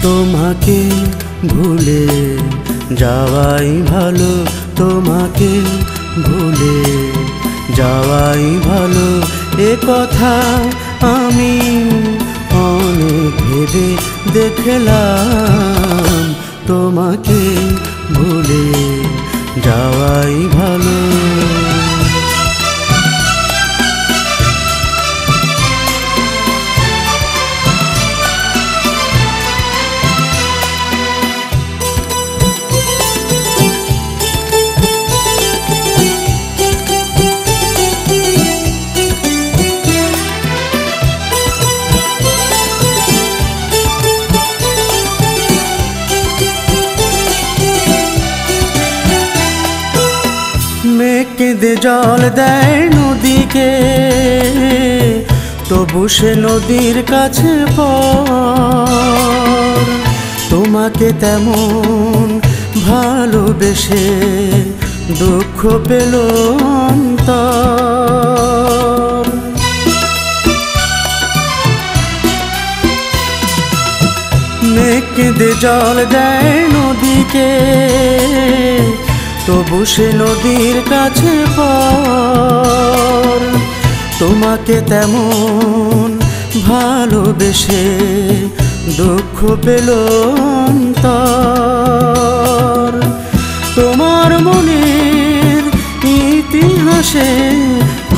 তোমাকে ভুলে যাওয়াই ভালো, তোমাকে ভুলে যাওয়াই ভালো। এ কথা আমি অনেক ভেবে দেখলাম, তোমাকে ভুলে যাওয়াই ভালো। মেঘ কেঁদে জল দেয় নদীকে, তবু সে নদীর কাছে পর। তোমাকে তেমন ভালোবেসে দুঃখ পেল অন্তর। মেঘ কেঁদে জল দেয় নদীকে, তবু সে নদীর কাছে পর। তোমাকে তেমন ভালোবেসে দুঃখ পেল অন্তর। তোমার মনের ইতিহাসে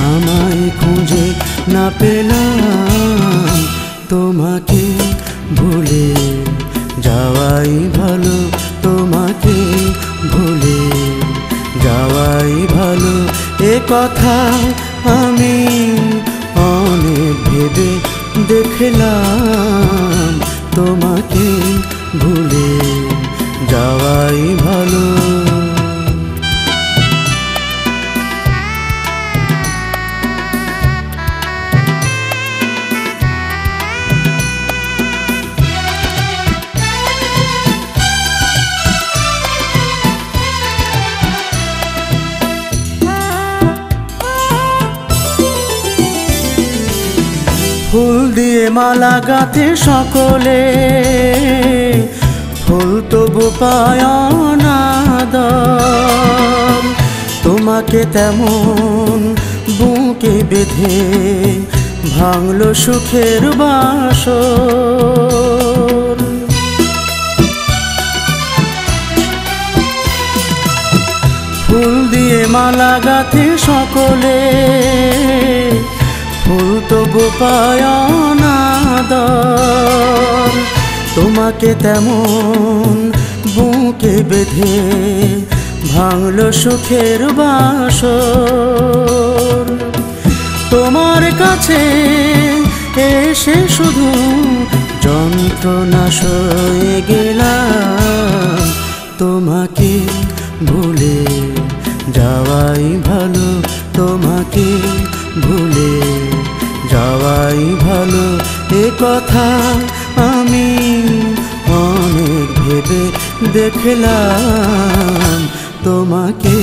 আমায় খুঁজে না পেলাম, তোমাকে ভুলে যাওয়াই ভালো, তোমাকে ভুলে যাওয়াই ভালো। এ কথা আমি অনেক ভেবে দেখলাম, তোমাকে ভুলে যাওয়াই ভালো। ফুল দিয়ে মালা গাঁথে সকলে, ফুল তবু পায় অনাদর। তোমাকে তেমন বুকে বেঁধে ভাঙল সুখের বাসর। ফুল দিয়ে মালা গাঁথে সকলে, ফুল তবু পায় অনাদর। তোমাকে তেমন বুকে বেঁধে ভাঙল সুখের বাসর। তোমার কাছে এসে শুধু যন্ত্রণা সয়ে গেলাম, তোমাকে ভুলে যাওয়াই ভালো, তোমাকে ভুলে যাওয়াই ভালো। এ কথা আমি অনেক ভেবে দেখলাম, তোমাকে